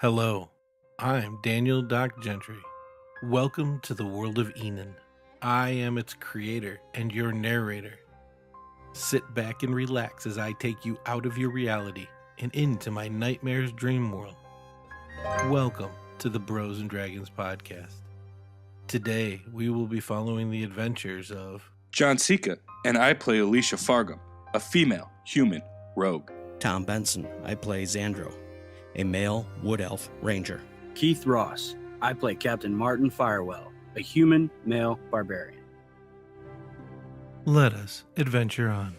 Hello, I'm Daniel Doc Gentry. Welcome to the world of Enon. I am its creator and your narrator. Sit back and relax as I take you out of your reality and into my nightmare's dream world. Welcome to the Bros and Dragons podcast. Today, we will be following the adventures of Jon Cejka, and I play Alicia Farber, a female human rogue. Tom Bensen, I play Xandro, a male wood elf ranger. Keith Ross, I play Captain Martin Firewell, a human male barbarian. Let us adventure on.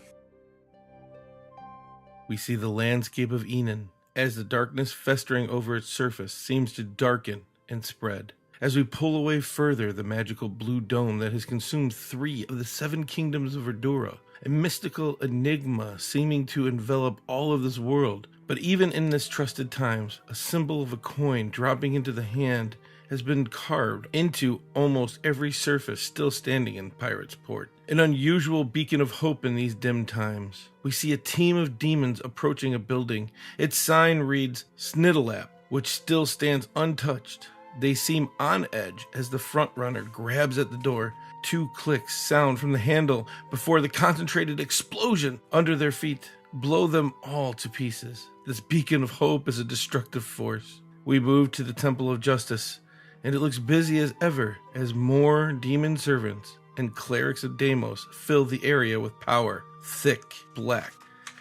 We see the landscape of Enon as the darkness festering over its surface seems to darken and spread. As we pull away further, the magical blue dome that has consumed 3 of the 7 kingdoms of Verdura, a mystical enigma seeming to envelop all of this world. But even in this trusted times, a symbol of a coin dropping into the hand has been carved into almost every surface still standing in Pirate's Port. An unusual beacon of hope in these dim times. We see a team of demons approaching a building. Its sign reads Sniddlelap, which still stands untouched. They seem on edge as the front runner grabs at the door. 2 clicks sound from the handle before the concentrated explosion under their feet blow them all to pieces. This beacon of hope is a destructive force. We move to the Temple of Justice, and it looks busy as ever as more demon servants and clerics of Deimos fill the area with power, thick black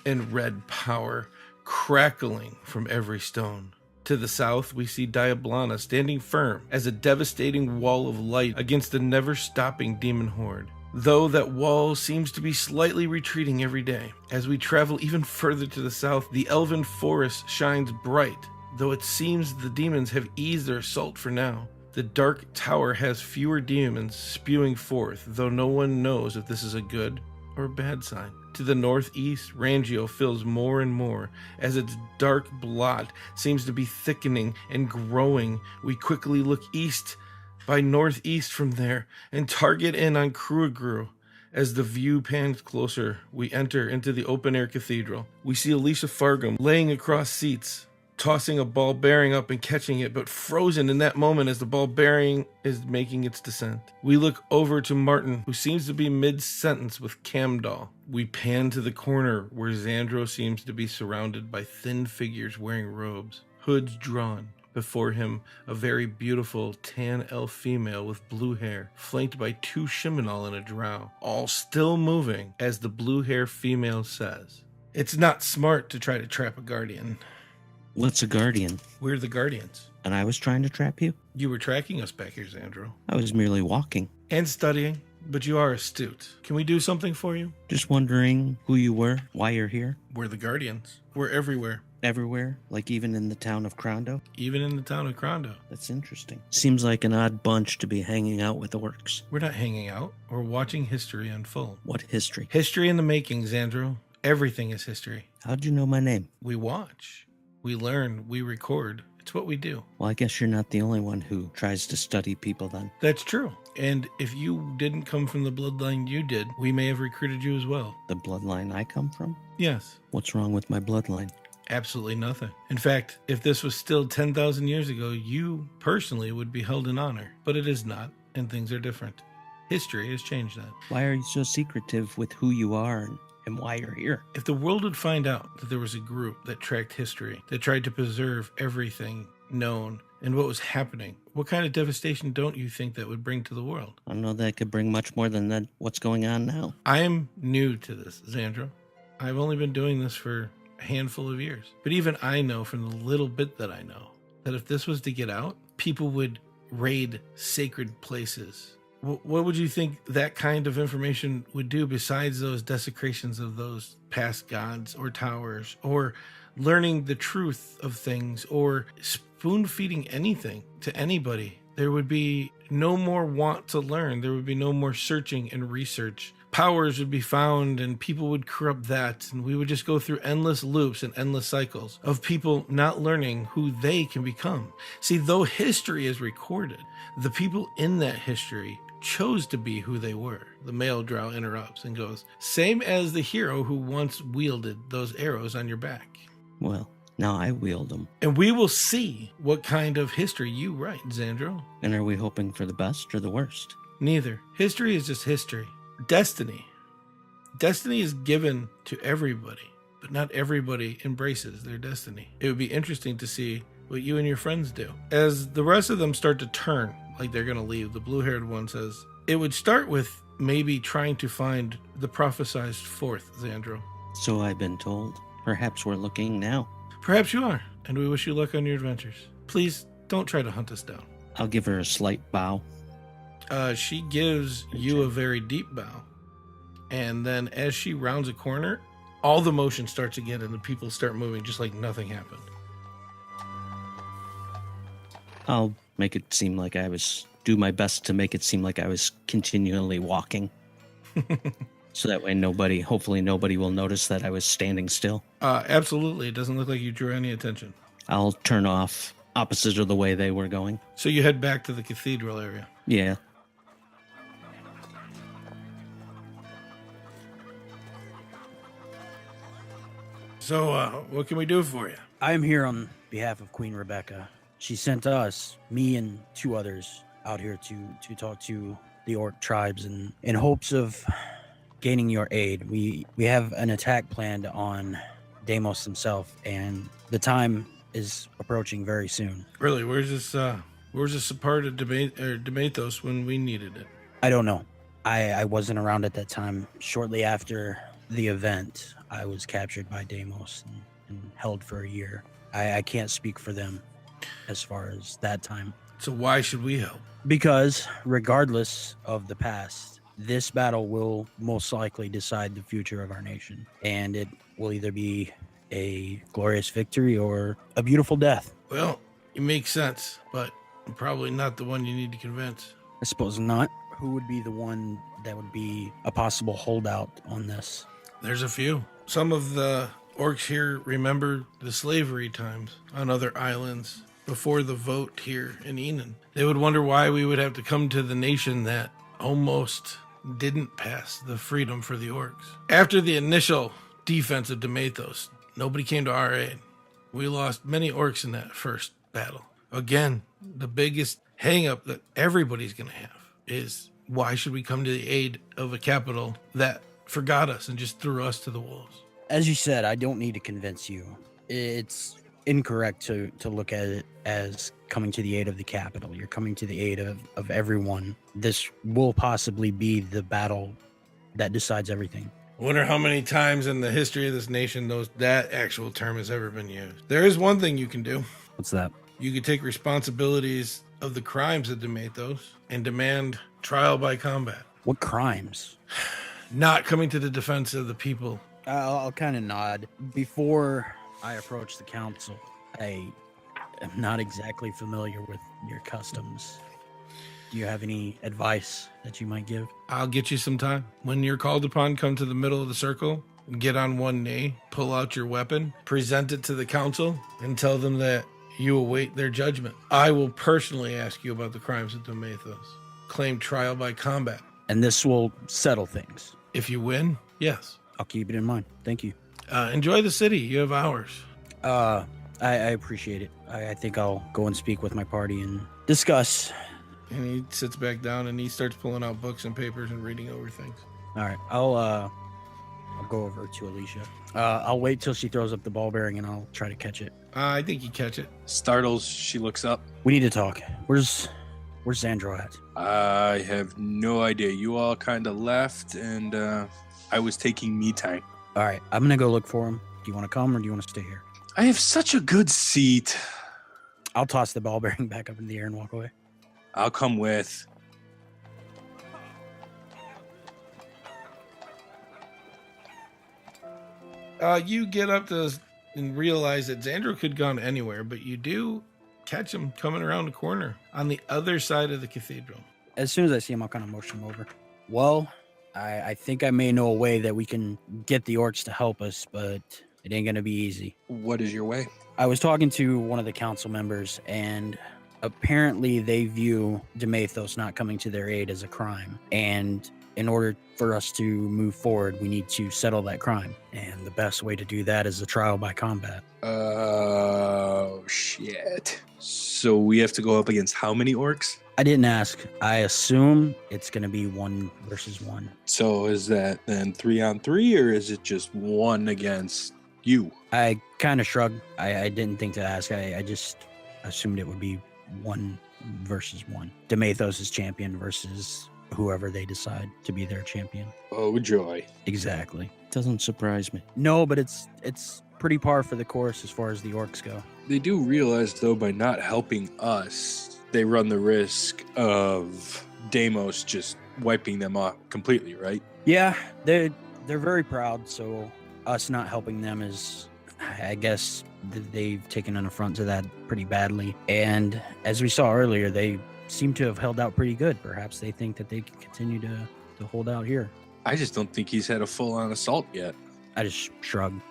and red power crackling from every stone. To the south, we see Diablana standing firm as a devastating wall of light against a never-stopping demon horde. Though that wall seems to be slightly retreating every day. As we travel even further to the south, the elven forest shines bright, though it seems the demons have eased their assault for now. The dark tower has fewer demons spewing forth, though no one knows if this is a good or a bad sign. To the northeast, Rangio fills more and more as its dark blot seems to be thickening and growing. We quickly look east by northeast from there and target in on Kruagru. As the view pans closer, we enter into the open-air cathedral. We see Alicia Farber laying across seats, tossing a ball bearing up and catching it, but frozen in that moment as the ball bearing is making its descent. We look over to Martin, who seems to be mid-sentence with Camdall. We pan to the corner where Xandro seems to be surrounded by thin figures wearing robes, hoods drawn. Before him, a very beautiful tan elf female with blue hair, flanked by 2 Shiminal and a drow, all still moving, as the blue hair female says, "It's not smart to try to trap a guardian." What's a guardian? We're the guardians. And I was trying to trap you? You were tracking us back here, Xandro. I was merely walking. And studying, but you are astute. Can we do something for you? Just wondering who you were, why you're here. We're the guardians. We're everywhere. Everywhere? Like even in the town of Crondo? Even in the town of Crondo. That's interesting. Seems like an odd bunch to be hanging out with orcs. We're not hanging out. We're watching history unfold. What history? History in the making, Xandro. Everything is history. How'd you know my name? We watch. We learn. We record. It's what we do. Well, I guess you're not the only one who tries to study people then. That's true. And if you didn't come from the bloodline you did, we may have recruited you as well. The bloodline I come from? Yes. What's wrong with my bloodline? Absolutely nothing. In fact, if this was still 10,000 years ago, you personally would be held in honor. But it is not, and things are different. History has changed that. Why are you so secretive with who you are and why you're here? If the world would find out that there was a group that tracked history, that tried to preserve everything known and what was happening, what kind of devastation don't you think that would bring to the world? I don't know that could bring much more than that. What's going on now? I am new to this, Xandro. I've only been doing this for a handful of years. But even I know from the little bit that I know that if this was to get out, people would raid sacred places. What would you think that kind of information would do besides those desecrations of those past gods or towers, or learning the truth of things, or spoon feeding anything to anybody? There would be no more want to learn. There would be no more searching and research. Powers would be found and people would corrupt that, and we would just go through endless loops and endless cycles of people not learning who they can become. See, though history is recorded, the people in that history chose to be who they were. The male drow interrupts and goes, "Same as the hero who once wielded those arrows on your back." Well, Now I wield them. And we will see what kind of history you write, Xandro. And are we hoping for the best or the worst? Neither. History is just history. Destiny. Destiny is given to everybody, but not everybody embraces their destiny. It would be interesting to see what you and your friends do. As the rest of them start to turn, like they're going to leave, the blue-haired one says, it would start with maybe trying to find the prophesized fourth, Xandro. So I've been told. Perhaps we're looking now. Perhaps you are, and we wish you luck on your adventures. Please don't try to hunt us down. I'll give her a slight bow. She gives you a very deep bow. And then as she rounds a corner, all the motion starts again and the people start moving just like nothing happened. I'll make it seem like do my best to make it seem like I was continually walking. So that way hopefully nobody will notice that I was standing still. Absolutely. It doesn't look like you drew any attention. I'll turn off opposite of the way they were going. So you head back to the cathedral area. Yeah. So, what can we do for you? I am here on behalf of Queen Rebecca. She sent us, me and 2 others, out here to talk to the orc tribes in hopes of gaining your aid. We have an attack planned on Deimos himself, and the time is approaching very soon. Really? Where's this a part of Demathios when we needed it? I don't know. I wasn't around at that time. Shortly after the event, I was captured by Deimos and held for a year. I can't speak for them as far as that time. So why should we help? Because regardless of the past, this battle will most likely decide the future of our nation. And it will either be a glorious victory or a beautiful death. Well, it makes sense, but I'm probably not the one you need to convince. I suppose not. Who would be the one that would be a possible holdout on this? There's a few. Some of the orcs here remember the slavery times on other islands before the vote here in Enon. They would wonder why we would have to come to the nation that almost didn't pass the freedom for the orcs. After the initial defense of Demathios, nobody came to our aid. We lost many orcs in that first battle. Again, the biggest hang-up that everybody's going to have is why should we come to the aid of a capital that forgot us and just threw us to the wolves? As you said, I don't need to convince you. It's incorrect to look at it as coming to the aid of the capital. You're coming to the aid of everyone. This will possibly be the battle that decides everything. I wonder how many times in the history of this nation that actual term has ever been used. There is one thing you can do. What's that? You could take responsibilities of the crimes of Demathios and demand trial by combat. What crimes? Not coming to the defense of the people. I'll kind of nod. Before I approach the council, I am not exactly familiar with your customs. Do you have any advice that you might give? I'll get you some time. When you're called upon, come to the middle of the circle, get on one knee, pull out your weapon, present it to the council, and tell them that you await their judgment. I will personally ask you about the crimes of Demathios. Claim trial by combat. And this will settle things. If you win, yes. I'll keep it in mind. Thank you. Enjoy the city. You have hours. I appreciate it. I think I'll go and speak with my party and discuss. And he sits back down and he starts pulling out books and papers and reading over things. All right. I'll go over to Alicia. I'll wait till she throws up the ball bearing and I'll try to catch it. I think you catch it. Startles, she looks up. We need to talk. Where's Xandro at? I have no idea. You all kind of left, and I was taking me time. All right. I'm going to go look for him. Do you want to come or do you want to stay here? I have such a good seat. I'll toss the ball bearing back up in the air and walk away. I'll come with. You get up to and realize that Xandro could have gone anywhere, but you do catch him coming around the corner on the other side of the cathedral. As soon as I see him, I'll kind of motion him over. Well, I think I may know a way that we can get the orcs to help us, but it ain't going to be easy. What is your way? I was talking to one of the council members, and apparently they view Demathios not coming to their aid as a crime. And in order for us to move forward, we need to settle that crime. And the best way to do that is a trial by combat. Oh, shit. So we have to go up against how many orcs? I didn't ask. I assume it's going to be 1 versus 1. So is that then 3-on-3, or is it just 1 against you? I kind of shrugged. I didn't think to ask. I just assumed it would be 1 versus 1. Demathios is champion versus whoever they decide to be their champion. Oh, joy. Exactly. Doesn't surprise me. No, but it's pretty par for the course as far as the orcs go. They do realize, though, by not helping us, they run the risk of Deimos just wiping them off completely, right? Yeah, they're very proud. So us not helping them is, I guess, they've taken an affront to that pretty badly. And as we saw earlier, they seem to have held out pretty good. Perhaps they think that they can continue to hold out here. I just don't think he's had a full-on assault yet. I just shrugged.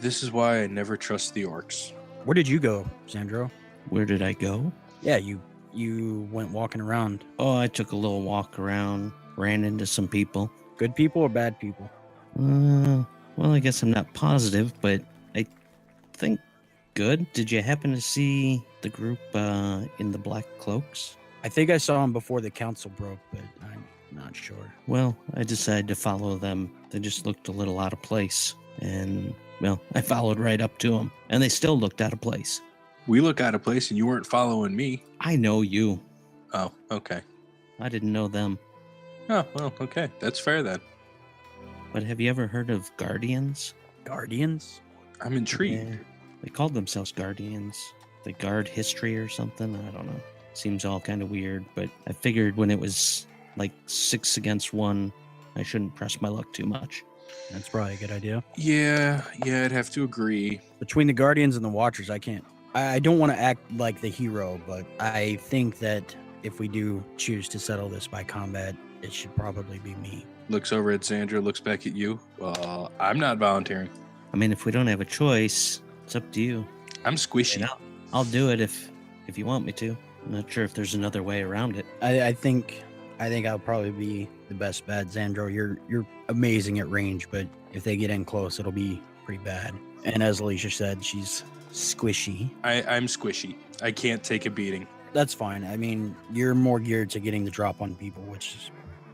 This is why I never trust the orcs. Where did you go, Sandro? Where did I go? Yeah, you went walking around. Oh, I took a little walk around, ran into some people. Good people or bad people? Well, I guess I'm not positive, but I think good. Did you happen to see the group in the black cloaks? I think I saw them before the council broke, but I'm not sure. Well, I decided to follow them. They just looked a little out of place. And, well, I followed right up to them. And they still looked out of place. We look out of place and you weren't following me. I know you. Oh, okay. I didn't know them. Oh, well, okay. That's fair then. But have you ever heard of Guardians? Guardians? I'm intrigued. Yeah, they called themselves Guardians. They guard history or something. I don't know. Seems all kind of weird, but I figured when it was like 6 against 1, I shouldn't press my luck too much. That's probably a good idea. Yeah, I'd have to agree. Between the Guardians and the Watchers, I don't want to act like the hero, but I think that if we do choose to settle this by combat, it should probably be me. Looks over at Sandra, looks back at you. Well, I'm not volunteering. I mean, if we don't have a choice, it's up to you. I'm squishy. And I'll do it if you want me to. I'm not sure if there's another way around it. I think I'll probably be the best bet. Xandro, you're amazing at range, but if they get in close, it'll be pretty bad. And as Alicia said, she's squishy. I'm squishy. I can't take a beating. That's fine. I mean, you're more geared to getting the drop on people, which is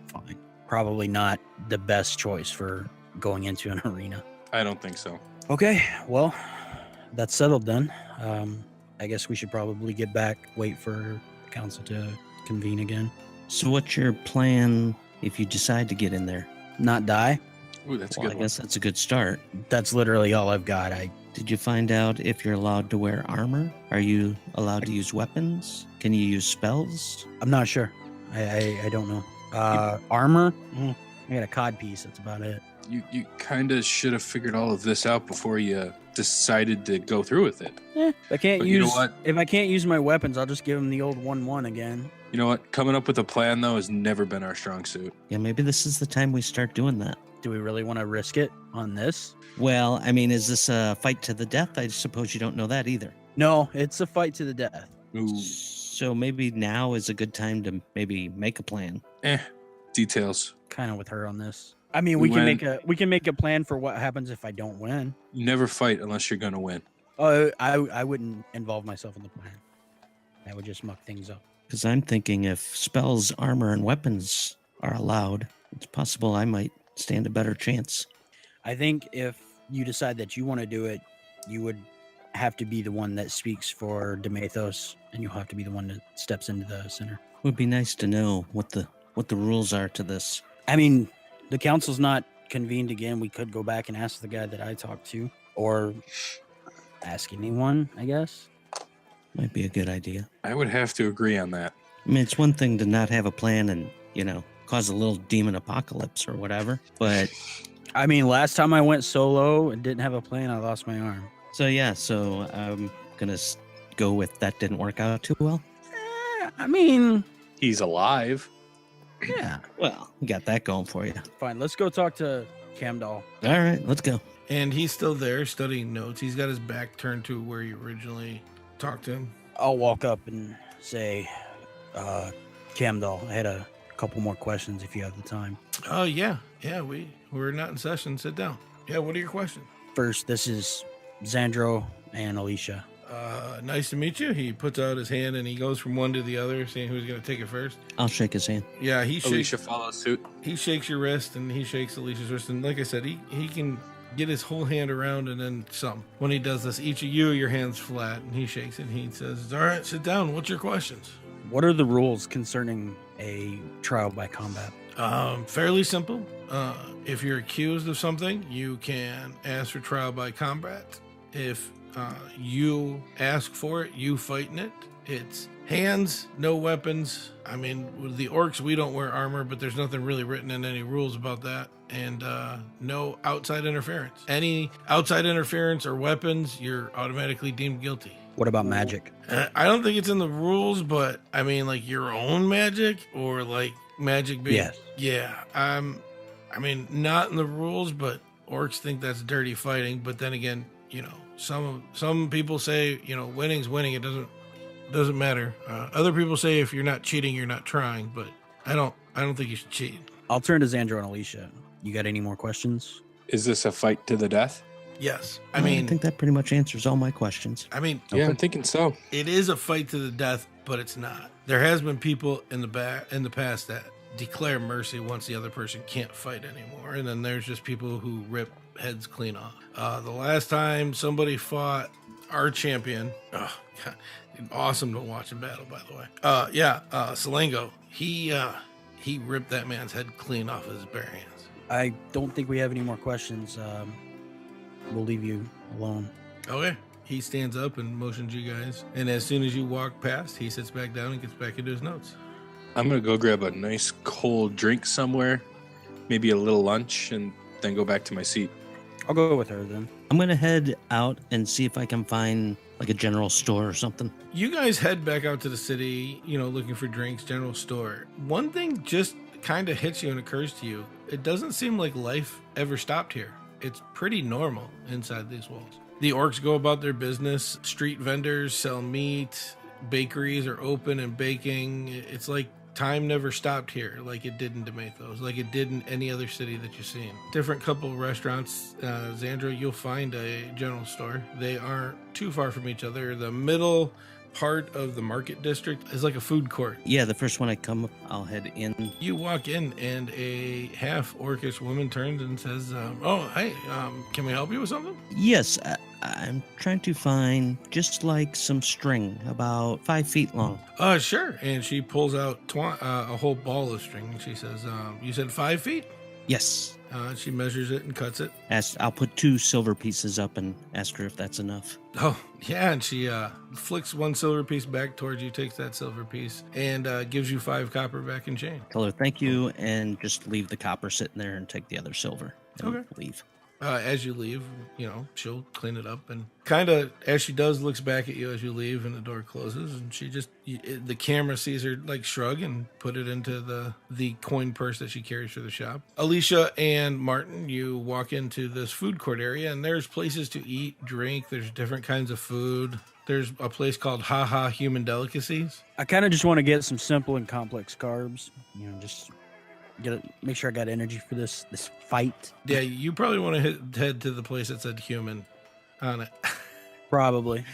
fine. Probably not the best choice for going into an arena. I don't think so. Okay, well, that's settled then. I guess we should probably get back, wait for the council to convene again. So what's your plan if you decide to get in there? Not die? Ooh, that's a Well, good I one. guess that's a good start. That's literally all I've got. Did you find out if you're allowed to wear armor? Are you allowed to use weapons? Can you use spells? I'm not sure. I don't know. Armor? I got a cod piece. That's about it. You kind of should have figured all of this out before you decided to go through with it. If I can't But you know use what? if I can't use my weapons, I'll just give them the old 1-1 again. You know what? Coming up with a plan, though, has never been our strong suit. Yeah, maybe this is the time we start doing that. Do we really want to risk it on this? Well, I mean, is this a fight to the death? I suppose you don't know that either. No, it's a fight to the death. Ooh. So maybe now is a good time to maybe make a plan. Details. Kind of with her on this. I mean, We we can make a plan for what happens if I don't win. You never fight unless you're going to win. I wouldn't involve myself in the plan. I would just muck things up. Because I'm thinking if spells, armor, and weapons are allowed, it's possible I might stand a better chance. I think if you decide that you want to do it, you would have to be the one that speaks for Demathios, and you'll have to be the one that steps into the center. It would be nice to know what the rules are to this. I mean, the council's not convened again. We could go back and ask the guy that I talked to, or ask anyone, I guess. Might be a good idea. I would have to agree on that. I mean, it's one thing to not have a plan and, cause a little demon apocalypse or whatever. But I mean, last time I went solo and didn't have a plan, I lost my arm. so I'm going to go with that didn't work out too well. I mean, He's alive. yeah. Well, you got that going for you. Fine, let's go talk to Camdall. All right, let's go. And he's still there studying notes. He's got his back turned to where you originally talked to him. I'll walk up and say, Camdall, I had a couple more questions if you have the time. Oh, yeah. Yeah, we're not in session. Sit down. Yeah, what are your questions? First, this is Xandro and Alicia. Nice to meet you. He puts out his hand and he goes from one to the other, seeing who's going to take it first. I'll shake his hand. Yeah, he shakes. Alicia follows suit. He shakes your wrist and he shakes Alicia's wrist. And like I said, he can get his whole hand around and then some. When he does this, each of you, your hand's flat, and he shakes it and he says, all right, sit down. What's your questions? What are the rules concerning a trial by combat? Fairly simple. If you're accused of something, you can ask for trial by combat. If you ask for it, you fight in it. It's hands, no weapons. I mean, with the orcs, we don't wear armor, but there's nothing really written in any rules about that. And no outside interference. Any outside interference or weapons, you're automatically deemed guilty. What about magic? I don't think it's in the rules, but I mean, like your own magic or like magic being. Yes. Yeah. I mean, not in the rules, but orcs think that's dirty fighting. But then again, you know, some people say, you know, winning's winning. It doesn't matter. Other people say if you're not cheating, you're not trying. But I don't think you should cheat. I'll turn to Xandro and Alicia. You got any more questions? Is this a fight to the death? Yes. I think that pretty much answers all my questions. I mean, Yeah, I'm thinking so. it is a fight to the death, but it's not. There has been people in the past that declare mercy once the other person can't fight anymore, and then there's just people who rip heads clean off. The last time somebody fought our champion, oh God, awesome to watch in battle, by the way. Salengo, he ripped that man's head clean off his bare hands. I don't think we have any more questions. We'll leave you alone. Okay. He stands up and motions you guys, and as soon as you walk past, he sits back down and gets back into his notes. I'm going to go grab a nice cold drink somewhere, maybe a little lunch, and then go back to my seat. I'll go with her then. I'm going to head out and see if I can find like a general store or something. You guys head back out to the city, you know, looking for drinks, general store. One thing just kind of hits you and occurs to you. It doesn't seem like life ever stopped here. It's pretty normal inside these walls. The orcs go about their business. Street vendors sell meat. Bakeries are open and baking. It's like time never stopped here, like it did in Demathios, like it did in any other city that you've seen. Different couple of restaurants. Xandro, you'll find a general store. They aren't too far from each other. The middle part of the market district is like a food court. Yeah, the first one I come up, I'll head in. You walk in and a half orcish woman turns and says, oh, hey, can we help you with something? Yes, I'm trying to find just like some string about 5 feet long. Sure. And she pulls out a whole ball of string. And she says, you said 5 feet? Yes. She measures it and cuts it. I'll put 2 silver pieces up and ask her if that's enough. Oh, yeah. And she flicks 1 silver piece back towards you, takes that silver piece, and gives you 5 copper back in chain. Tell her thank you and just leave the copper sitting there and take the other silver and Okay. leave. As you leave, you know, she'll clean it up and kind of, as she does, looks back at you as you leave and the door closes. And she just, the camera sees her like shrug and put it into the coin purse that she carries for the shop. Alicia and Martin, you walk into this food court area and there's places to eat, drink. There's different kinds of food. There's a place called Ha Human Delicacies. I kind of just want to get some simple and complex carbs. You know, just make sure I got energy for this fight. Yeah, you probably want to head to the place that said human on it. Probably.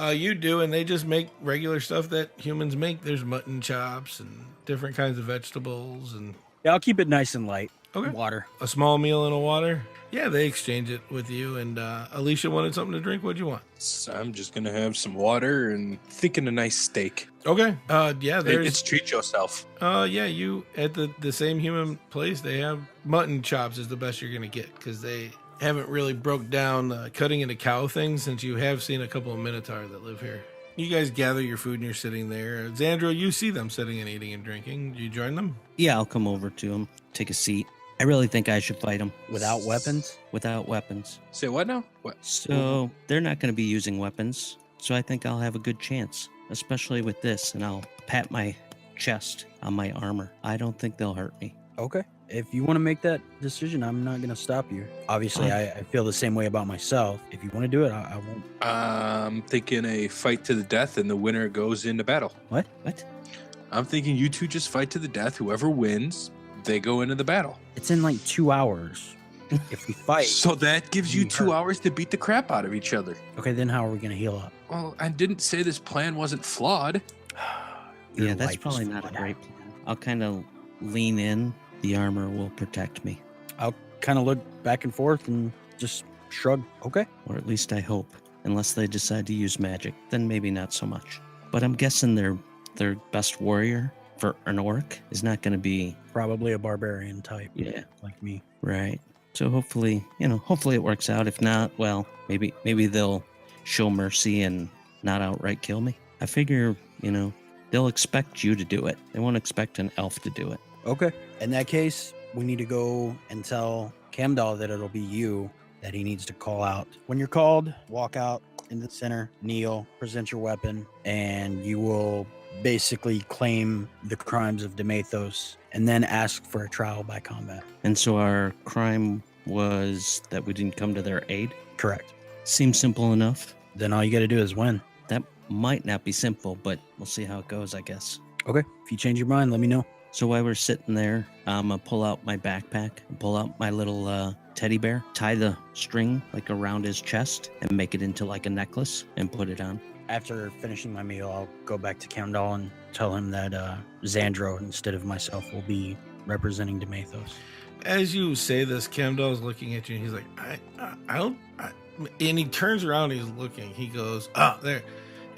You do, and they just make regular stuff that humans make. There's mutton chops and different kinds of vegetables and Yeah, I'll keep it nice and light. Okay. Water. a small meal and a water. Yeah, they exchange it with you. And Alicia wanted something to drink. What'd you want? So I'm just going to have some water and thinking a nice steak. Okay. Yeah, there's. It's treat yourself. Yeah, you at the same human place. They have mutton chops is the best you're gonna get because they haven't really broke down cutting into cow things since you have seen a couple of Minotaur that live here. You guys gather your food and you're sitting there. Xandro, you see them sitting and eating and drinking. Do you join them? Yeah, I'll come over to him, take a seat. I really think I should fight him. Without weapons? Without weapons. Say what now? What? So they're not going to be using weapons. So I think I'll have a good chance, especially with this. And I'll pat my chest on my armor. I don't think they'll hurt me. Okay. If you want to make that decision, I'm not going to stop you. Obviously, I feel the same way about myself. If you want to do it, I won't. I'm thinking a fight to the death and the winner goes into battle. What? I'm thinking you two just fight to the death. Whoever wins, they go into the battle. It's in like 2 hours. If we fight. So that gives you we 2 hurt. hours to beat the crap out of each other. Okay, then how are we going to heal up? Well, I didn't say this plan wasn't flawed. Your Yeah, that's life is probably not a flawed. great plan. I'll kind of lean in. The armor will protect me, I'll kind of look back and forth and just shrug. Okay. or at least I hope. Unless they decide to use magic, then maybe not so much. But I'm guessing their best warrior for an orc is not going to be Probably a barbarian type. Yeah. Like me. right. So hopefully it works out. If not, well, maybe they'll show mercy and not outright kill me. I figure, they'll expect you to do it. They won't expect an elf to do it. Okay. In that case, we need to go and tell Camdal that it'll be you that he needs to call out. When you're called, walk out in the center, kneel, present your weapon, and you will basically claim the crimes of Demathios and then ask for a trial by combat. And so our crime was that we didn't come to their aid. Correct. Seems simple enough. Then all you got to do is win. That might not be simple, but we'll see how it goes, I guess. Okay. If you change your mind, let me know. So while we're sitting there, I'm going to pull out my backpack, pull out my little teddy bear, tie the string like around his chest and make it into like a necklace and put it on. After finishing my meal, I'll go back to Camdal and tell him that Xandro, instead of myself, will be representing Demathios. As you say this, Camdal's looking at you and he's like, I don't, and he turns around and he's looking. He goes, there.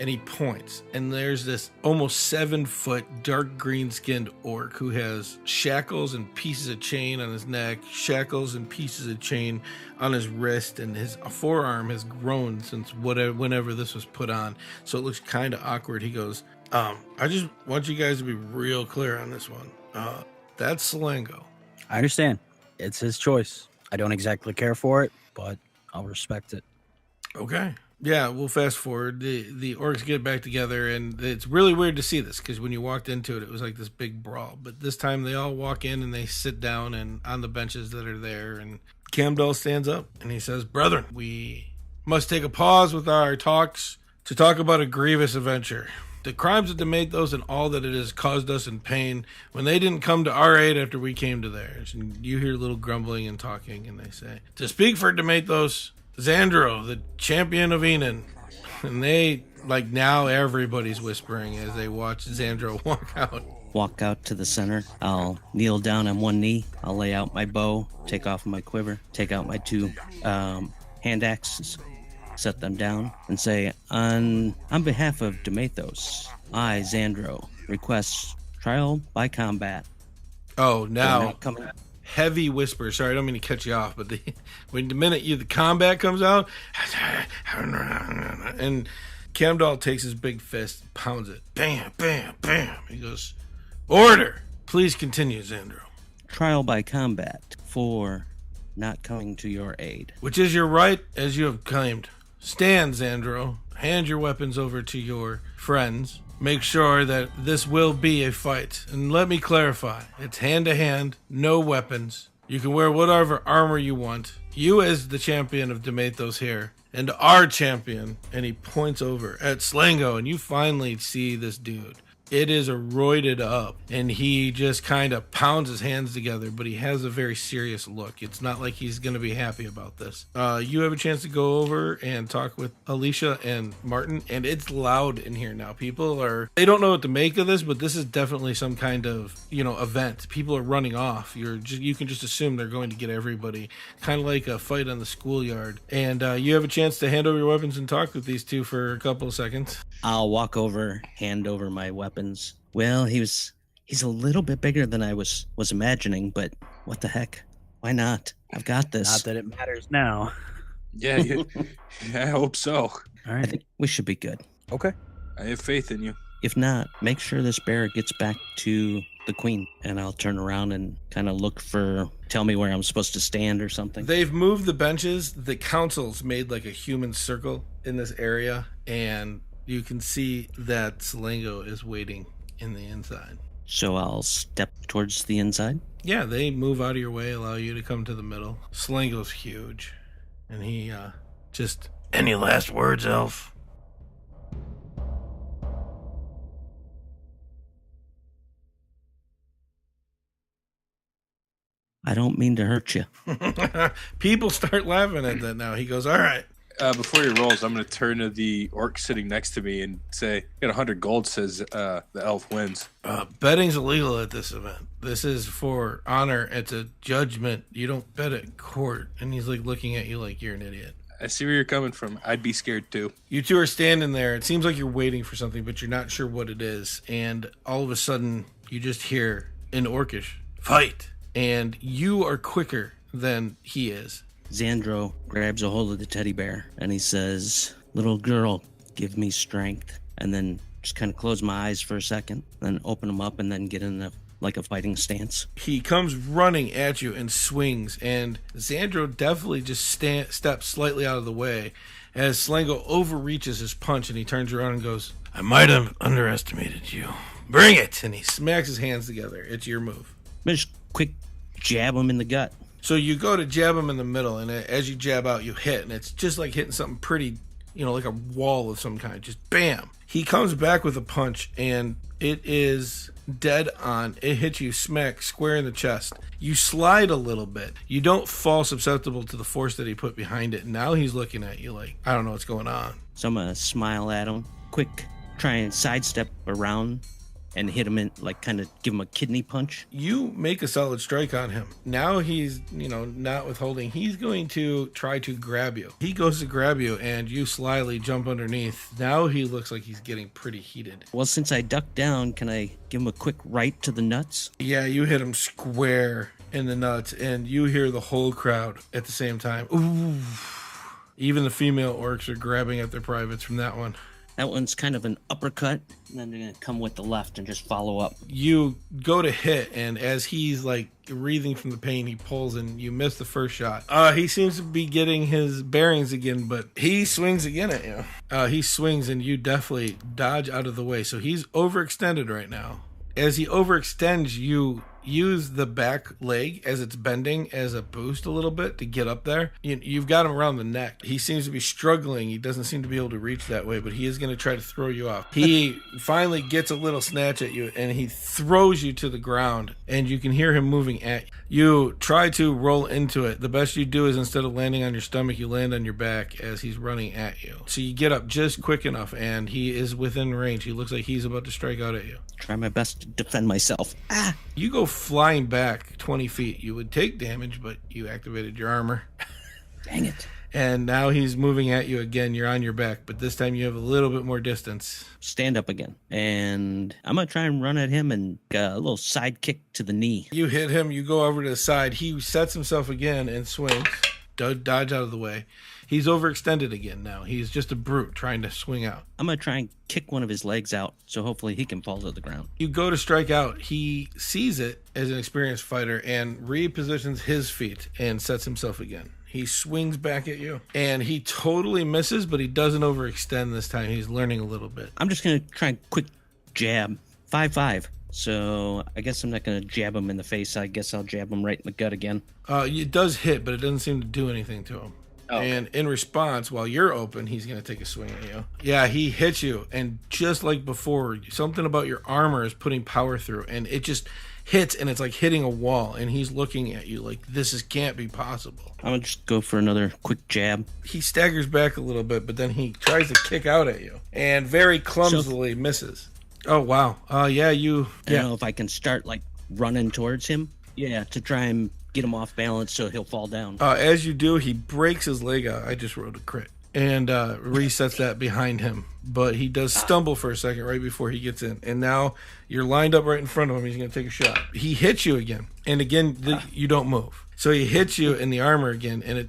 And he points, and there's this almost 7-foot dark green skinned orc who has shackles and pieces of chain on his neck, shackles and pieces of chain on his wrist, and his forearm has grown since whenever this was put on. So it looks kind of awkward. He goes, I just want you guys to be real clear on this one. That's Salango. I understand. It's his choice. I don't exactly care for it, but I'll respect it. Okay. Yeah, we'll fast forward. The orcs get back together, and it's really weird to see this because when you walked into it, it was like this big brawl. But this time they all walk in and they sit down and on the benches that are there. And Camdal stands up and he says, "Brethren, we must take a pause with our talks to talk about a grievous adventure. The crimes of Demathios and all that it has caused us in pain when they didn't come to our aid after we came to theirs." And you hear a little grumbling and talking, and they say, "To speak for Demathios, Xandro, the champion of Enon." And they, like, now everybody's whispering as they watch Xandro walk out. Walk out to the center. I'll kneel down on one knee. I'll lay out my bow, take off my quiver, take out my 2 hand axes, set them down, and say, on behalf of Demathios, I, Xandro, request trial by combat. Oh, They're now not coming. heavy whisper. Sorry, I don't mean to cut you off, but when the minute the combat comes out, and Camdal takes his big fist, pounds it, bam, bam, bam. He goes, "Order! Please continue, Xandro." Trial by combat for not coming to your aid. "Which is your right, as you have claimed. Stand, Xandro. Hand your weapons over to your friends. Make sure that this will be a fight. And let me clarify. It's hand-to-hand, no weapons. You can wear whatever armor you want. You as the champion of Demathios here, and our champion," and he points over at Slango, and you finally see this dude. It is a roided up, and he just kind of pounds his hands together, but he has a very serious look. It's not like he's going to be happy about this. You have a chance to go over and talk with Alicia and Martin, and it's loud in here now. They don't know what to make of this, but this is definitely some kind of, event. People are running off. You can just assume they're going to get everybody, kind of like a fight on the schoolyard. And you have a chance to hand over your weapons and talk with these two for a couple of seconds. I'll walk over, hand over my weapons. Well, he's a little bit bigger than I was imagining, but what the heck? Why not? I've got this. Not that it matters now. Yeah, I hope so. All I right. think we should be good. Okay. I have faith in you. If not, make sure this bear gets back to the queen, and I'll turn around and kind of tell me where I'm supposed to stand or something. They've moved the benches. The council's made like a human circle in this area, and you can see that Salango is waiting in the inside. So I'll step towards the inside. Yeah, they move out of your way, allow you to come to the middle. Salango's huge, and he just... "Any last words, elf?" I don't mean to hurt you. People start laughing at that now. He goes, all right. Before he rolls, I'm going to turn to the orc sitting next to me and say, "Got 100 gold." Says the elf wins. Betting's illegal at this event. This is for honor. It's a judgment. You don't bet at court. And he's like looking at you like you're an idiot. I see where you're coming from. I'd be scared too. You two are standing there. It seems like you're waiting for something, but you're not sure what it is. And all of a sudden, you just hear in Orcish, fight. And you are quicker than he is. Xandro grabs a hold of the teddy bear and he says, "Little girl, give me strength." And then just kind of close my eyes for a second, then open them up and then get in a fighting stance. He comes running at you and swings, and Xandro definitely just steps slightly out of the way as Slango overreaches his punch, and he turns around and goes, "I might have underestimated you. Bring it!" And he smacks his hands together. It's your move. Just quick jab him in the gut. So you go to jab him in the middle, and as you jab out, you hit, and it's just like hitting something pretty, like a wall of some kind. Just bam! He comes back with a punch, and it is dead on. It hits you smack square in the chest. You slide a little bit. You don't fall susceptible to the force that he put behind it. Now he's looking at you like, I don't know what's going on. So I'm going to smile at him. Quick, try and sidestep around and hit him in, kind of give him a kidney punch. You make a solid strike on him. Now he's, not withholding. He's going to try to grab you. He goes to grab you, and you slyly jump underneath. Now he looks like he's getting pretty heated. Well, since I ducked down, can I give him a quick right to the nuts? Yeah, you hit him square in the nuts, and you hear the whole crowd at the same time. Ooh. Even the female orcs are grabbing at their privates from that one. That one's kind of an uppercut, and then they're going to come with the left and just follow up. You go to hit, and as he's wreathing from the pain, he pulls, and you miss the first shot. He seems to be getting his bearings again, but he swings again at you. He swings, and you definitely dodge out of the way. So he's overextended right now. As he overextends, you use the back leg as it's bending as a boost a little bit to get up there. You've got him around the neck. He seems to be struggling. He doesn't seem to be able to reach that way, but he is going to try to throw you off. He finally gets a little snatch at you, and he throws you to the ground, and you can hear him moving at you. You try to roll into it. The best you do is instead of landing on your stomach, you land on your back as he's running at you. So you get up just quick enough, and he is within range. He looks like he's about to strike out at you. Try my best to defend myself. Ah! You go flying back 20 feet. You would take damage, but you activated your armor. Dang it. And now he's moving at you again. You're on your back, but this time you have a little bit more distance. Stand up again. And I'm going to try and run at him and a little side kick to the knee. You hit him. You go over to the side. He sets himself again and swings. Dodge out of the way. He's overextended again now. He's just a brute trying to swing out. I'm going to try and kick one of his legs out, so hopefully he can fall to the ground. You go to strike out. He sees it as an experienced fighter and repositions his feet and sets himself again. He swings back at you, and he totally misses, but he doesn't overextend this time. He's learning a little bit. I'm just going to try and quick jab. 5-5. So I guess I'm not going to jab him in the face. I guess I'll jab him right in the gut again. It does hit, but it doesn't seem to do anything to him. Oh. And in response, while you're open, he's going to take a swing at you. Yeah, he hits you, and just like before, something about your armor is putting power through, and it just hits, and it's like hitting a wall, and he's looking at you like, can't be possible. I'm going to just go for another quick jab. He staggers back a little bit, but then he tries to kick out at you, and very clumsily misses. Oh, wow. I don't know if I can start, running towards him. Yeah, to try and get him off balance so he'll fall down. As you do, he breaks his leg out. I just rolled a crit. And resets that behind him. But he does stumble for a second right before he gets in. And now you're lined up right in front of him. He's going to take a shot. He hits you again. And again, you don't move. So he hits you in the armor again. And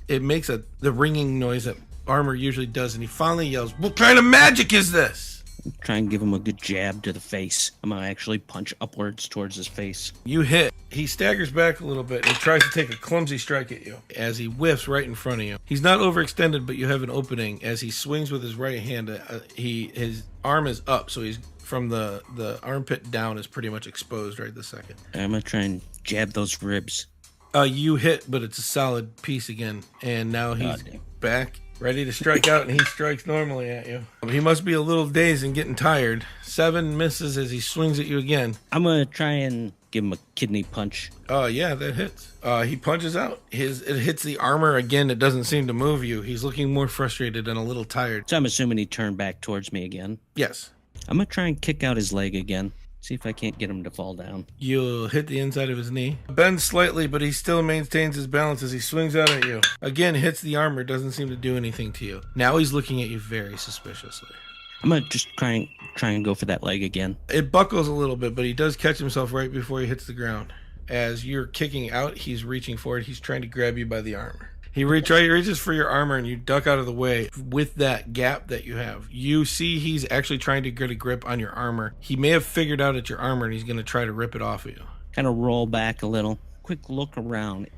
it makes the ringing noise that armor usually does. And he finally yells, "What kind of magic is this?" Try and give him a good jab to the face. I'm going to actually punch upwards towards his face. You hit. He staggers back a little bit and tries to take a clumsy strike at you as he whiffs right in front of you. He's not overextended, but you have an opening. As he swings with his right hand, his arm is up, so he's from the armpit down is pretty much exposed right this second. I'm going to try and jab those ribs. You hit, but it's a solid piece again, and now he's back Ready to strike out, and he strikes normally at you. He must be a little dazed and getting tired. 7 misses as he swings at you again. I'm going to try and give him a kidney punch. Yeah, that hits. He punches out. It hits the armor again. It doesn't seem to move you. He's looking more frustrated and a little tired. So I'm assuming he turned back towards me again. Yes. I'm going to try and kick out his leg again. See if I can't get him to fall down. You'll hit the inside of his knee. Bends slightly, but he still maintains his balance as he swings out at you. Again, hits the armor. Doesn't seem to do anything to you. Now he's looking at you very suspiciously. I'm going to just try and go for that leg again. It buckles a little bit, but he does catch himself right before he hits the ground. As you're kicking out, he's reaching forward. He's trying to grab you by the armor. He reaches for your armor, and you duck out of the way with that gap that you have. You see he's actually trying to get a grip on your armor. He may have figured out it's your armor, and he's going to try to rip it off of you. Kind of roll back a little. Quick look around.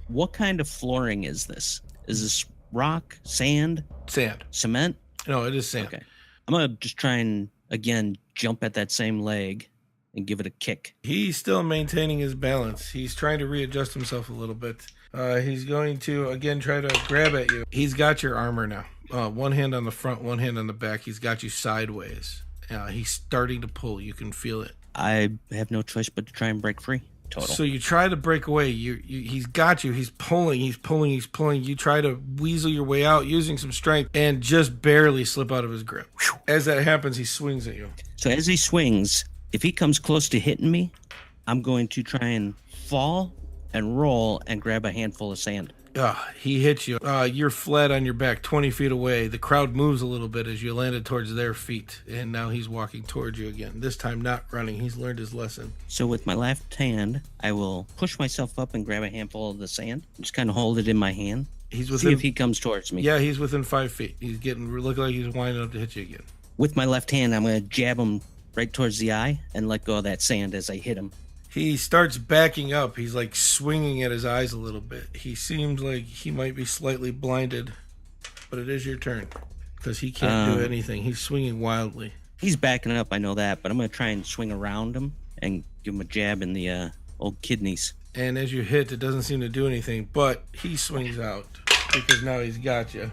What kind of flooring is this? Is this rock, sand? Sand. Cement? No, it is sand. Okay. I'm going to just try and, again, jump at that same leg and give it a kick. He's still maintaining his balance. He's trying to readjust himself a little bit. He's going to, again, try to grab at you. He's got your armor now. One hand on the front, one hand on the back. He's got you sideways. He's starting to pull. You can feel it. I have no choice but to try and break free. Total. So you try to break away. He's got you. He's pulling. You try to weasel your way out using some strength and just barely slip out of his grip. As that happens, he swings at you. So as he swings, if he comes close to hitting me, I'm going to try and fall and roll and grab a handful of sand. He hits you. You're flat on your back 20 feet away. The crowd moves a little bit as you landed towards their feet, and now he's walking towards you again. This time not running. He's learned his lesson. So with my left hand, I will push myself up and grab a handful of the sand. Just kind of hold it in my hand. See if he comes towards me. Yeah, he's within 5 feet. He's looking like he's winding up to hit you again. With my left hand, I'm going to jab him right towards the eye and let go of that sand as I hit him. He starts backing up. He's like swinging at his eyes a little bit. He seems like he might be slightly blinded, but it is your turn because he can't do anything. He's swinging wildly. He's backing up, I know that, but I'm going to try and swing around him and give him a jab in the old kidneys. And as you hit, it doesn't seem to do anything, but he swings out because now he's got you.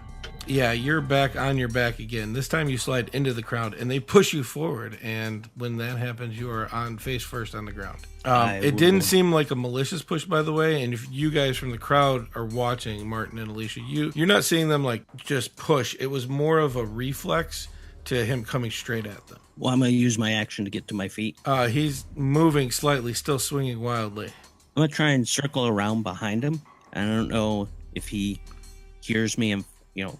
Yeah, you're back on your back again. This time you slide into the crowd, and they push you forward. And when that happens, you are on face first on the ground. It didn't seem like a malicious push, by the way. And if you guys from the crowd are watching, Martin and Alicia, you're not seeing them like just push. It was more of a reflex to him coming straight at them. Well, I'm going to use my action to get to my feet. He's moving slightly, still swinging wildly. I'm going to try and circle around behind him. I don't know if he hears me and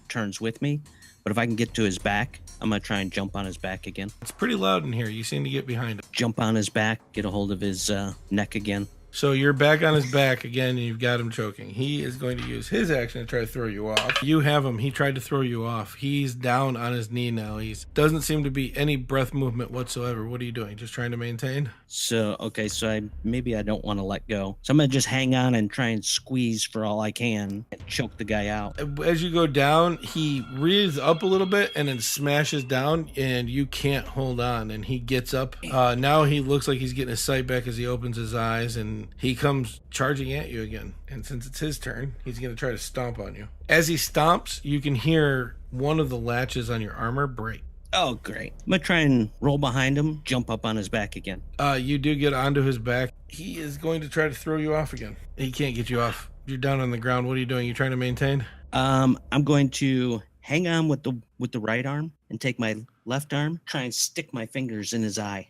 turns with me, but if I can get to his back, I'm gonna try and jump on his back again. It's pretty loud in here. You seem to get behind him. Jump on his back, get a hold of his neck again. So you're back on his back again, and you've got him choking. He is going to use his action to try to throw you off. You have him. He tried to throw you off. He's down on his knee now. He doesn't seem to be any breath movement whatsoever. What are you doing? Just trying to maintain? So I don't want to let go. So I'm going to just hang on and try and squeeze for all I can and choke the guy out. As you go down, he rears up a little bit and then smashes down, and you can't hold on. And he gets up. Now he looks like he's getting his sight back as he opens his eyes, and he comes charging at you again. And since it's his turn, he's going to try to stomp on you. As he stomps, you can hear one of the latches on your armor break. Oh, great. I'm going to try and roll behind him, jump up on his back again. You do get onto his back. He is going to try to throw you off again. He can't get you off. You're down on the ground. What are you doing? You trying to maintain? I'm going to hang on with the right arm and take my left arm, try and stick my fingers in his eye.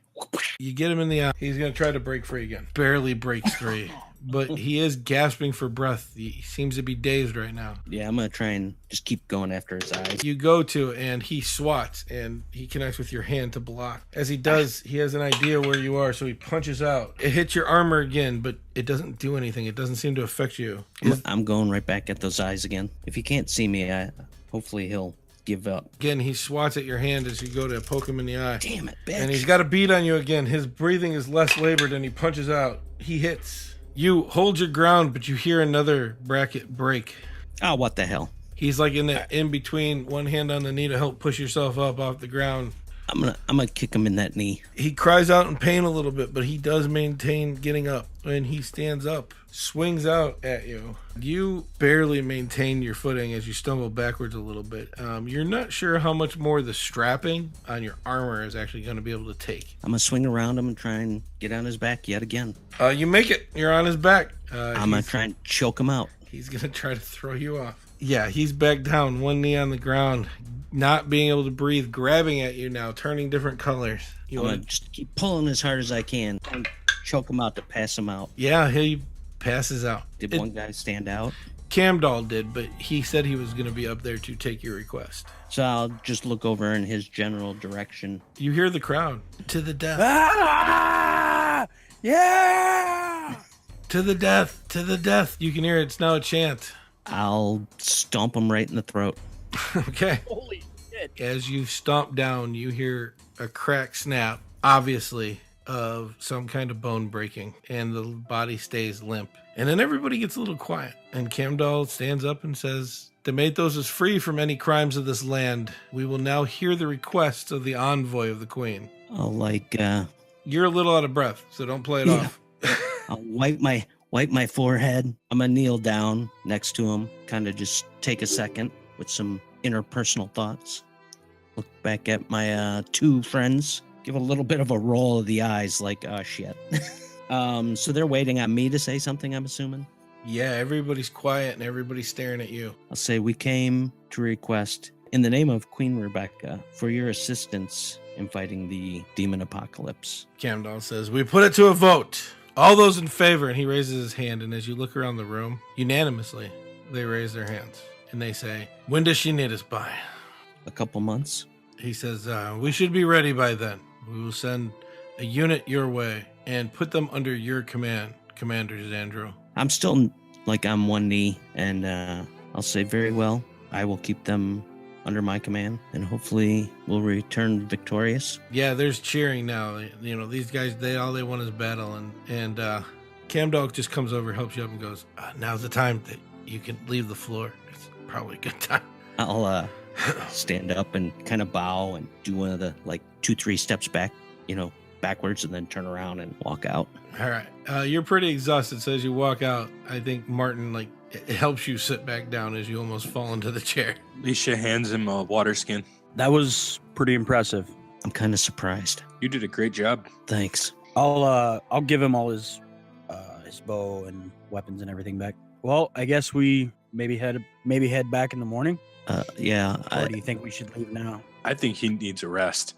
You get him in the eye. He's going to try to break free again. Barely breaks free. But he is gasping for breath. He seems to be dazed right now. Yeah, I'm going to try and just keep going after his eyes. You go to, and he swats, and he connects with your hand to block. As he does, he has an idea where you are, so he punches out. It hits your armor again, but it doesn't do anything. It doesn't seem to affect you. I'm going right back at those eyes again. If he can't see me, hopefully he'll give up. Again, he swats at your hand as you go to poke him in the eye. Damn it, bitch. And he's got a bead on you again. His breathing is less labored, and he punches out. He hits. You hold your ground, but you hear another bracket break. Oh, what the hell? He's like in between, one hand on the knee to help push yourself up off the ground. I'm gonna kick him in that knee. He cries out in pain a little bit, but he does maintain getting up, and he stands up. swings out at you. You barely maintain your footing as you stumble backwards a little bit. You're not sure how much more the strapping on your armor is actually going to be able to take. I'm going to swing around him and try and get on his back yet again. You make it. You're on his back. I'm going to try and choke him out. He's going to try to throw you off. Yeah, he's back down, one knee on the ground, not being able to breathe, grabbing at you now, turning different colors. I'm going to just keep pulling as hard as I can and choke him out to pass him out. Yeah, he passes out. Did one guy stand out? Camdall did, but he said he was going to be up there to take your request. So I'll just look over in his general direction. You hear the crowd. To the death. Ah! Yeah! To the death. To the death. You can hear it. It's now a chant. I'll stomp him right in the throat. Okay. Holy shit. As you stomp down, you hear a crack snap, obviously, of some kind of bone breaking, and the body stays limp. And then everybody gets a little quiet, and Camdall stands up and says, Demathios is free from any crimes of this land. We will now hear the requests of the envoy of the queen. I'll You're a little out of breath, so don't play it off. I'll wipe my forehead. I'm gonna kneel down next to him, kind of just take a second with some interpersonal thoughts. Look back at my two friends, give a little bit of a roll of the eyes like, oh shit. So they're waiting on me to say something, I'm assuming? Yeah, everybody's quiet and everybody's staring at you. I'll say we came to request, in the name of Queen Rebecca, for your assistance in fighting the demon apocalypse. Camdall says, we put it to a vote. All those in favor, and he raises his hand, and as you look around the room, unanimously, they raise their hands, and they say, when does she need us by? A couple months. He says, we should be ready by then. We will send a unit your way and put them under your command, Commander Xandro. I'm still on one knee, and I'll say, very well, I will keep them under my command, and hopefully we'll return victorious. Yeah, there's cheering now. You know, these guys, all they want is battle, and Camdall just comes over, helps you up, and goes, now's the time that you can leave the floor. It's probably a good time. I'll stand up and kind of bow and do one of the 2-3 steps back, backwards, and then turn around and walk out. All right. You're pretty exhausted, so as you walk out, I think Martin, it helps you sit back down as you almost fall into the chair. Alicia hands him a water skin. That was pretty impressive. I'm kind of surprised. You did a great job. Thanks. I'll give him all his bow and weapons and everything back. Well, I guess we maybe head back in the morning. Yeah. Or do you think we should leave now? I think he needs a rest.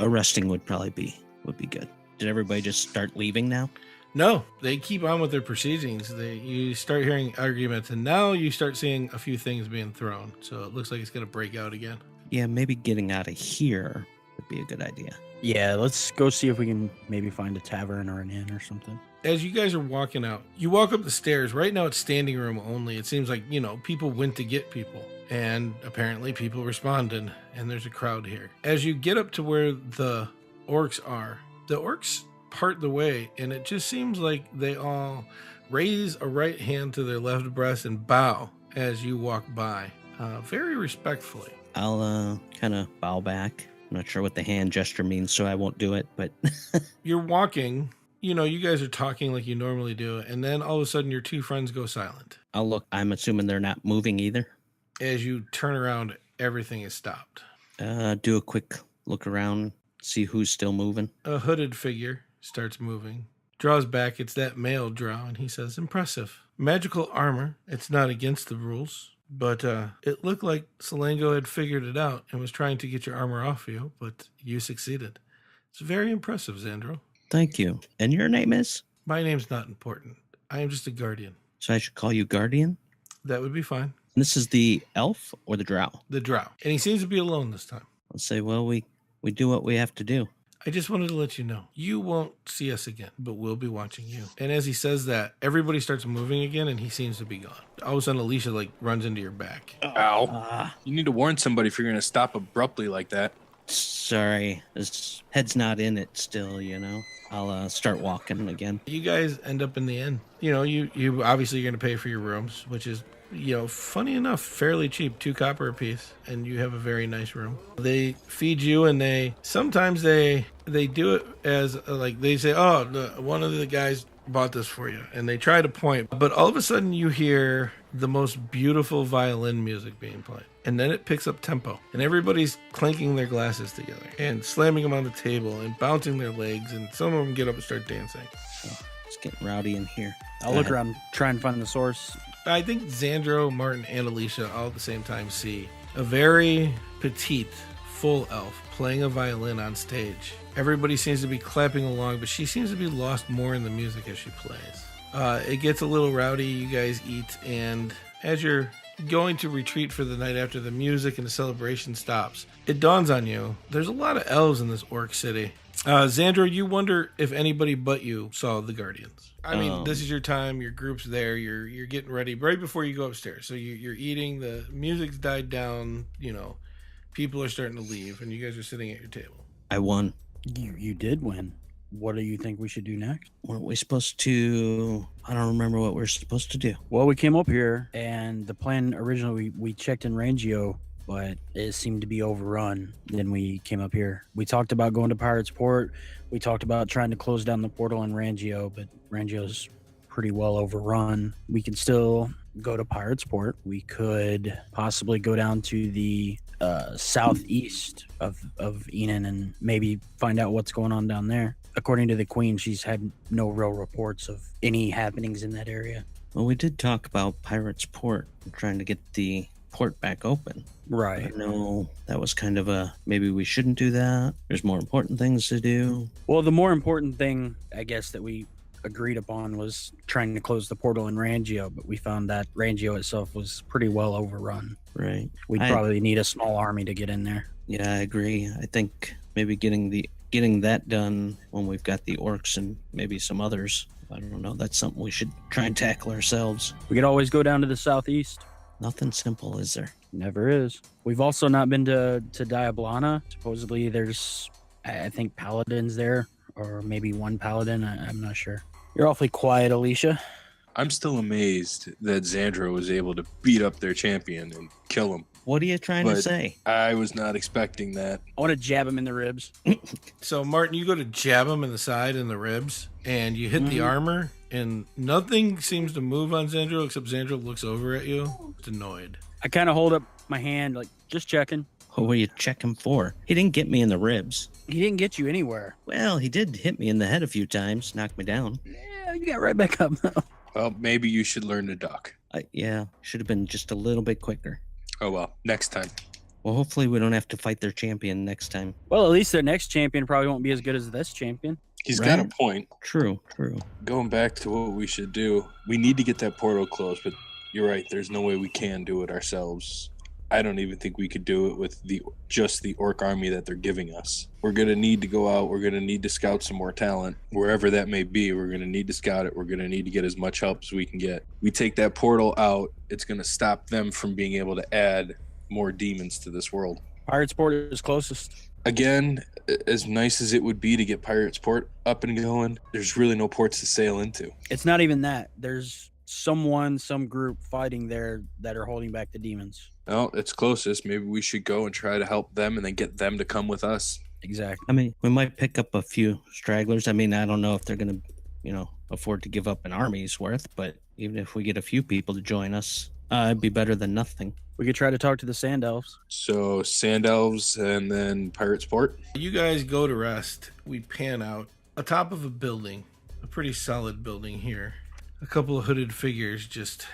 Arresting would probably be good. Did everybody just start leaving now? No, they keep on with their proceedings. You start hearing arguments, and now you start seeing a few things being thrown. So it looks like it's going to break out again. Yeah, maybe getting out of here would be a good idea. Yeah, let's go see if we can maybe find a tavern or an inn or something. As you guys are walking out, you walk up the stairs. Right now it's standing room only. It seems like, people went to get people. And apparently people responded, and there's a crowd here. As you get up to where the orcs are, the orcs part the way, and it just seems like they all raise a right hand to their left breast and bow as you walk by, very respectfully. I'll kind of bow back. I'm not sure what the hand gesture means, so I won't do it, but... You're walking, you guys are talking like you normally do, and then all of a sudden your two friends go silent. I'll look. I'm assuming they're not moving either. As you turn around, everything is stopped. Do a quick look around, see who's still moving. A hooded figure starts moving, draws back. It's that male drow, and he says, impressive. Magical armor. It's not against the rules, but it looked like Salango had figured it out and was trying to get your armor off you, but you succeeded. It's very impressive, Xandro. Thank you. And your name is? My name's not important. I am just a guardian. So I should call you Guardian? That would be fine. And this is the elf or the drow? The drow. And he seems to be alone this time. I'll say, well, we do what we have to do. I just wanted to let you know, you won't see us again, but we'll be watching you. And as he says that, everybody starts moving again, and he seems to be gone. All of a sudden, Alicia, runs into your back. Ow. You need to warn somebody if you're going to stop abruptly like that. Sorry. His head's not in it still, I'll start walking again. You guys end up in the inn. You obviously you're going to pay for your rooms, which is, funny enough, fairly cheap, 2 copper a piece, and you have a very nice room. They feed you, and sometimes they do it as they say, one of the guys bought this for you. And they try to point, but all of a sudden you hear the most beautiful violin music being played. And then it picks up tempo. And everybody's clanking their glasses together and slamming them on the table and bouncing their legs. And some of them get up and start dancing. Oh, it's getting rowdy in here. I'll look around, try and find the source. I think Xandro, Martin, and Alicia all at the same time see a very petite, full elf playing a violin on stage. Everybody seems to be clapping along, but she seems to be lost more in the music as she plays. It gets a little rowdy. You guys eat, and as you're going to retreat for the night after the music and the celebration stops, it dawns on you there's a lot of elves in this orc city. Xandro, you wonder if anybody but you saw the Guardians. I mean, this is your time. Your group's there. You're getting ready right before you go upstairs. So you're eating. The music's died down. You know, people are starting to leave, and you guys are sitting at your table. I won. You did win. What do you think we should do next? Weren't we supposed to... I don't remember what we're supposed to do. Well, we came up here, and the plan originally, we checked in Rangio, but it seemed to be overrun. Then we came up here. We talked about going to Pirates Port. We talked about trying to close down the portal in Rangio, but Rangio's pretty well overrun. We can still go to Pirates Port. We could possibly go down to the southeast of Enon and maybe find out what's going on down there. According to the Queen, she's had no real reports of any happenings in that area. Well, we did talk about Pirates Port and trying to get the port back open. Right. I know that was kind of a, maybe we shouldn't do that. There's more important things to do. Well, the more important thing, I guess, that we agreed upon was trying to close the portal in Rangio, but we found that Rangio itself was pretty well overrun. Right. We'd probably need a small army to get in there. Yeah, I agree. I think maybe getting that done when we've got the orcs and maybe some others. I don't know. That's something we should try and tackle ourselves. We could always go down to the southeast. Nothing simple, is there? Never is. We've also not been to Diablana. Supposedly there's, I think, paladins there, or maybe one paladin. I'm not sure. You're awfully quiet, Alicia. I'm still amazed that Xandro was able to beat up their champion and kill him. What are you trying to say? I was not expecting that. I want to jab him in the ribs. So, Martin, you go to jab him in the side in the ribs, and you hit the armor, and nothing seems to move on Xandro except Xandro looks over at you. It's annoyed. I kind of hold up my hand, like, just checking. What were you checking for? He didn't get me in the ribs. He didn't get you anywhere. Well, he did hit me in the head a few times, knock me down. Yeah, you got right back up, though. Well, maybe you should learn to duck. Yeah, should have been just a little bit quicker. Oh, well, next time. Well, hopefully we don't have to fight their champion next time. Well, at least their next champion probably won't be as good as this champion. He's got a point. True. Going back to what we should do, we need to get that portal closed, but you're right, there's no way we can do it ourselves. I don't even think we could do it with just the orc army that they're giving us. We're going to need to go out. We're going to need to scout some more talent. Wherever that may be, we're going to need to scout it. We're going to need to get as much help as we can get. We take that portal out, it's going to stop them from being able to add more demons to this world. Pirates Port is closest. Again, as nice as it would be to get Pirates Port up and going, there's really no ports to sail into. It's not even that. There's some group fighting there that are holding back the demons. No, it's closest. Maybe we should go and try to help them and then get them to come with us. Exactly. I mean, we might pick up a few stragglers. I mean, I don't know if they're going to, afford to give up an army's worth, but even if we get a few people to join us, it'd be better than nothing. We could try to talk to the Sand Elves. So Sand Elves and then Pirates Port. You guys go to rest. We pan out atop of a building, a pretty solid building here. A couple of hooded figures just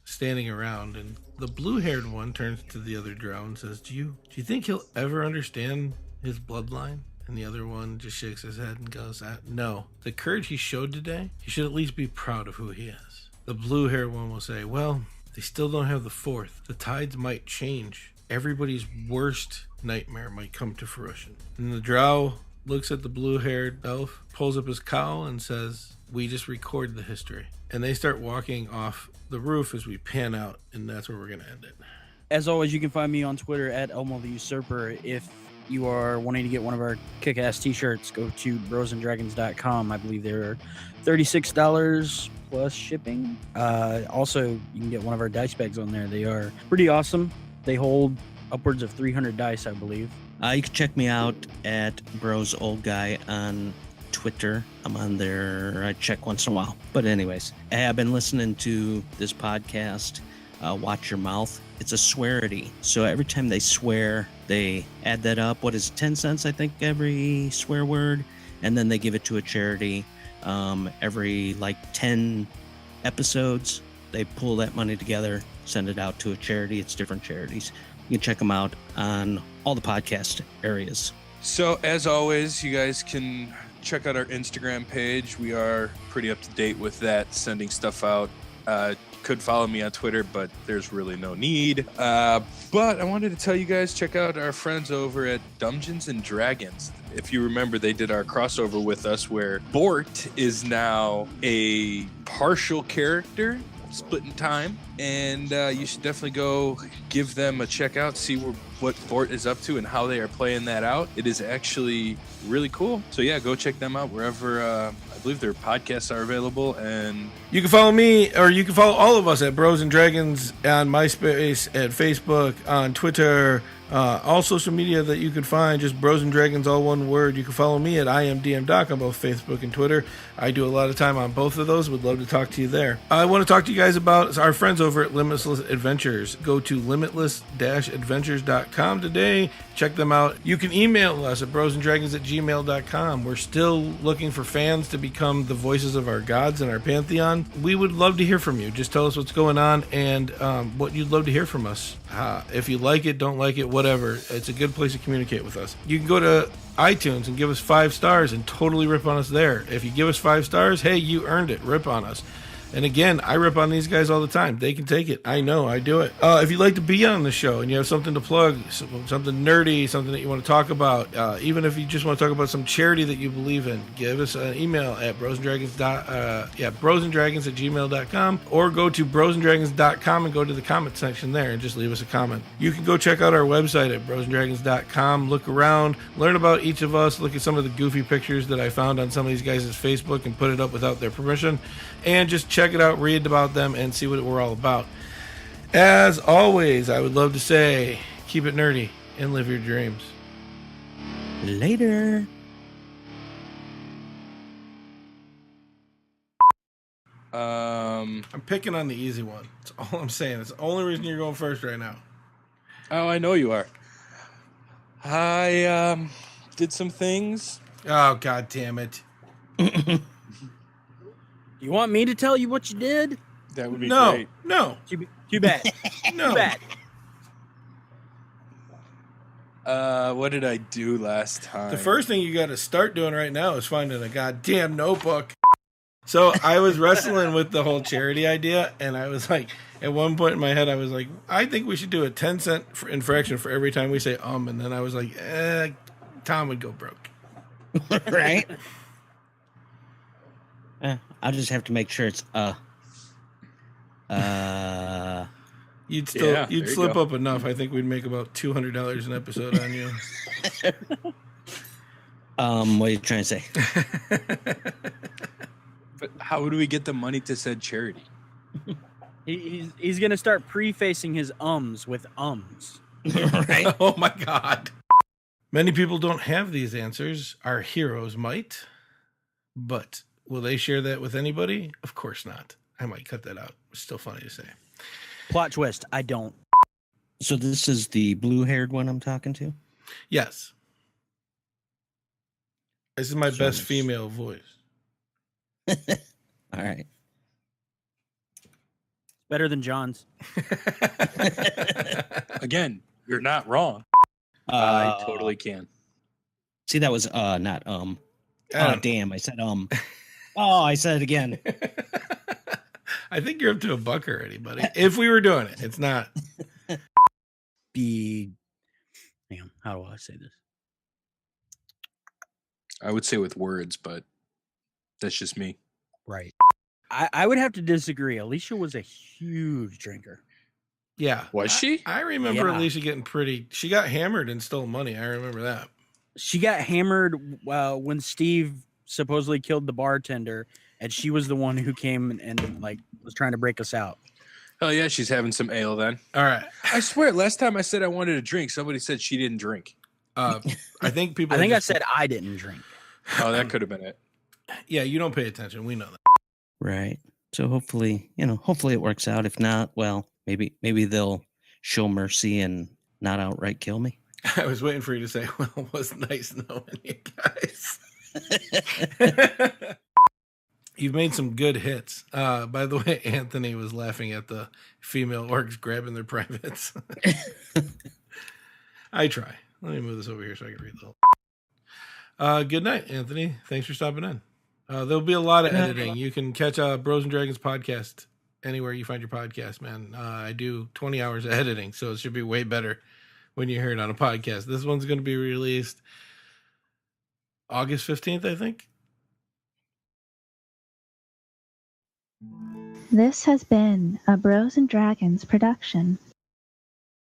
standing around, and the blue-haired one turns to the other drow and says, do you think he'll ever understand his bloodline? And the other one just shakes his head and goes, no. The courage he showed today, he should at least be proud of who he is. The blue-haired one will say, well, they still don't have the fourth. The tides might change. Everybody's worst nightmare might come to fruition. And the drow looks at the blue-haired elf, pulls up his cowl, and says, we just record the history. And they start walking off the roof as we pan out, and that's where we're going to end it. As always, you can find me on Twitter at Elmo the Usurper. If you are wanting to get one of our kick-ass t-shirts, go to BrosandDragons.com. I believe they're $36 plus shipping. Also, you can get one of our dice bags on there. They are pretty awesome. They hold upwards of 300 dice, I believe. You can check me out at Bros Old Guy on Twitter. I'm on there. I check once in a while. But anyways, I've been listening to this podcast, Watch Your Mouth. It's a swearity. So every time they swear, they add that up. What is it, 10 cents, I think, every swear word? And then they give it to a charity. Every 10 episodes, they pull that money together, send it out to a charity. It's different charities. You can check them out on all the podcast areas. So as always, you guys can check out our Instagram page. We are pretty up to date with that, sending stuff out. Could follow me on Twitter, but there's really no need. But I wanted to tell you guys, check out our friends over at Dungeons and Dragons. If you remember, they did our crossover with us where Bort is now a partial character, split in time, and you should definitely go give them a check out, see what Bort is up to and how they are playing that out. It is actually really cool. So yeah, go check them out wherever I believe their podcasts are available. And you can follow me, or you can follow all of us at Bros and Dragons on MySpace, at Facebook, on Twitter, all social media that you can find, just Bros and Dragons, all one word. You can follow me at IamDMDoc on both Facebook and Twitter. I do a lot of time on both of those. Would love to talk to you there. I want to talk to you guys about our friends over at Limitless Adventures. Go to limitless-adventures.com today. Check them out. You can email us at brosanddragons@gmail.com. We're still looking for fans to become the voices of our gods and our pantheon. We would love to hear from you. Just tell us what's going on and what you'd love to hear from us. If you like it, don't like it, whatever. It's a good place to communicate with us. You can go to iTunes and give us 5 stars and totally rip on us there. If you give us 5 stars, hey, you earned it. Rip on us. And again, I rip on these guys all the time. They can take it. I know. I do it. If you'd like to be on the show and you have something to plug, something nerdy, something that you want to talk about, even if you just want to talk about some charity that you believe in, give us an email at brosanddragons@gmail.com, or go to brosanddragons.com and go to the comment section there and just leave us a comment. You can go check out our website at brosanddragons.com, look around, learn about each of us, look at some of the goofy pictures that I found on some of these guys' Facebook and put it up without their permission, and just check it out, read about them, and see what we're all about. As always, I would love to say, keep it nerdy and live your dreams. Later. I'm picking on the easy one. That's all I'm saying. It's the only reason you're going first right now. oh, I know you are. I did some things. Oh, God damn it. You want me to tell you what you did? That would be No, great. no, Too bad. no. Too bad. What did I do last time? The first thing you got to start doing right now is finding a goddamn notebook. So I was wrestling with the whole charity idea, and I was like, at one point in my head, I was like, I think we should do a 10-cent infraction for every time we say and then I was like, Tom would go broke. Right? I'll just have to make sure it's You'd still Yeah, you'd there you slip go. up enough. I think we'd make about $200 an episode on you. what are you trying to say? But how do we get the money to said charity? He's gonna start prefacing his ums with ums. Right? Oh my God. Many people don't have these answers. Our heroes might, but will they share that with anybody? Of course not. I might cut that out. It's still funny to say. Plot twist, I don't. So this is the blue-haired one I'm talking to? Yes. This is my So best it's- female voice. All right. Better than John's. Again, you're not wrong. Uh, I totally can. See, that was not Oh, damn, I said Oh, I said it again. I think you're up to $1 already, buddy. If we were doing it, it's not. Hang on, how do I say this? I would say with words, but that's just me. Right. I would have to disagree. Alicia was a huge drinker. Yeah. Was she? I remember Yeah. Alicia getting pretty. She got hammered and stole money. I remember that. She got hammered when Steve supposedly killed the bartender, and she was the one who came and like was trying to break us out. Oh yeah, she's having some ale then. All right. I swear, last time I said I wanted a drink, somebody said she didn't drink. I think people. I think I just- said I didn't drink. Oh, that could have been it. Yeah, you don't pay attention. We know that. Right. So hopefully it works out. If not, well, maybe they'll show mercy and not outright kill me. I was waiting for you to say, well, it was nice knowing you guys. You've made some good hits. By the way, Anthony was laughing at the female orcs grabbing their privates. I try. Let me move this over here so I can read the whole. Good night, Anthony. Thanks for stopping in. There'll be a lot of editing. You can catch Bros and Dragons podcast anywhere you find your podcast, man. I do 20 hours of editing, so it should be way better when you hear it on a podcast. This one's going to be released August 15th, I think. This has been a Bros and Dragons production.